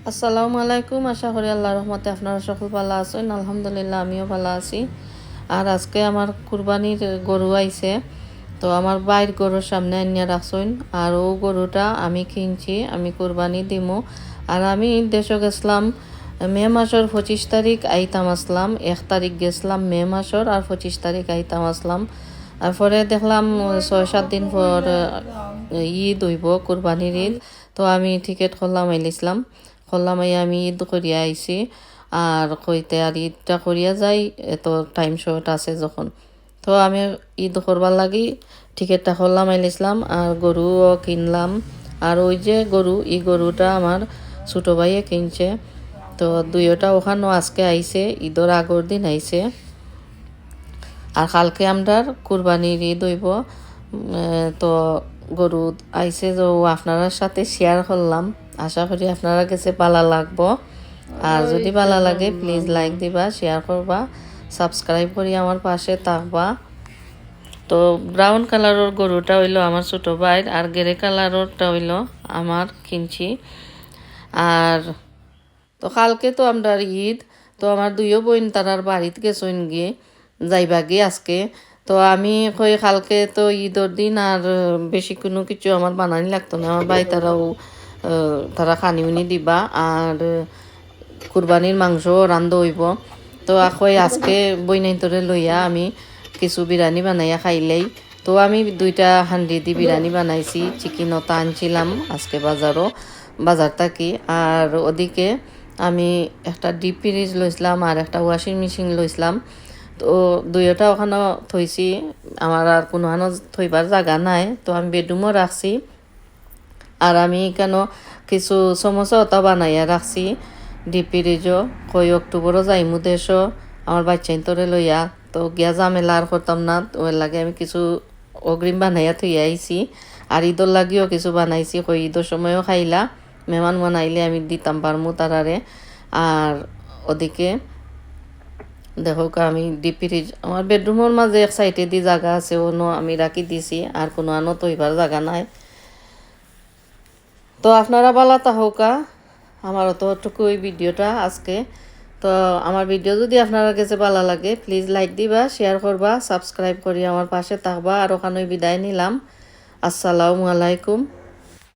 আসসালামু আলাইকুম। আশা করি আল্লাহর রহমতে আপনারা সকল ভালো আছেন। আলহামদুলিল্লাহ আমিও ভালো আছি। আর আজকে আমার কুরবানির গরু আইছে, তো আমার বাইর গরুর সামনে আনিয়া রাখছেন। আর ও গরুটা আমি কিনছি, আমি কুরবানি দিমু। আর আমি দেশে গেছিলাম মে মাসের 25 তারিখ আইতাম আসলাম, 1 তারিখ গেছিলাম মে মাসের, আর 25 তারিখ আইতাম আসলাম। তারপরে দেখলাম 6-7 দিন পর ঈদ হইব, কুরবানির ঈদ। তো আমি টিকিট করলাম আইলিছিলাম, করলাম আমি ঈদ করিয়া আইছি। আর কইতে আর ঈদটা করিয়া যাই, এত টাইম শর্ট আছে যখন। তো আমি ঈদ করবার লাগি টিকিটটা করলাম আইলিছিলাম, আর গরুও কিনলাম। আর ওই যে গরু, এই গরুটা আমার ছোটো ভাইয়ে কিনছে। তো দুইটা ওখানেও আজকে আইছে, ঈদের আগর দিন আইছে। আর কালকে আমরার কুরবানির ঈদ হইব। তো গরু আইছে, যে আপনার সাথে শেয়ার করলাম। আশা করি আপনারা কাছে ভালো লাগবো। আর যদি ভালো লাগে প্লিজ লাইক দিবা, শেয়ার করবা, সাবস্ক্রাইব করি আমার পাশে থাকবা। তো ব্রাউন কালারের গরুটা হইলো আমার ছোটো ভাইয়ের, আর গ্রে কালারেরটা হইলো আমার কিনছি। আর তো কালকে তো আমরা ঈদ, তো আমার দুইও বোন তারার বাড়িতে গেছেন গিয়ে যাইবা গিয়ে আজকে। তো আমি কই কালকে তো ঈদের দিন, আর বেশি কোনো কিছু আমার বানানি লাগতো না। আমার ভাই তারাও তারা খানি উনি দিবা, আর কুরবানির মাংস রান্ধ হইব। তো কই আজকে বইনাইতরে লইয়া আমি কিছু বিরিয়ানি বানাইয়া খাইলেই। তো আমি 2টা হান্ডি দি বিরিয়ানি বানাইছি, চিকেনটা আনছিলাম আজকে বাজার থাকি। আর ওদিকে আমি একটা ডিপ ফ্রিজ লইছিলাম, আর একটা ওয়াশিং মেশিন লইছিলাম। তো দুইটা ওখানে থইছি, আমার আর কোনো থইবার জায়গা নাই, তো আমি বেডরুমও রাখছি। আর আমি কেন কিছু সমোসা ওটা বানাইয়া রাখছি ডিপ ফ্রিজও। কই অক্টোবরও যাইমু দেশও আমার বাচ্চা তোরে লইয়া, তো গিয়া ঝামেলা আর করতাম না। ওর লাগে আমি কিছু অগ্রিম বানাইয়া থই আইছি। আর ঈদর লাগিও কিছু বানাইছি, কই ঈদের সময়ও খাইলা, মেহমান বানাইলে আমি দিতাম পারমু তারারে। আর ওদিকে দেখো আমি ডিপ ফ্রিজ আমার বেডরুমের মাঝে এক সাইডে দি জায়গা আছে, অন্য আমি রাখি দিছি, আর কোনো আনো তৈবার জায়গা নাই। তো আপনারা ভালো থাকুকা, আমার অতটুকু ওই ভিডিওটা আজকে। তো আমার ভিডিও যদি আপনার কাছে ভালো লাগে প্লিজ লাইক দিবা, শেয়ার করবা, সাবস্ক্রাইব করি আমার পাশে থাকবা। আর ওখানে বিদায় নিলাম। আসসালামু আলাইকুম।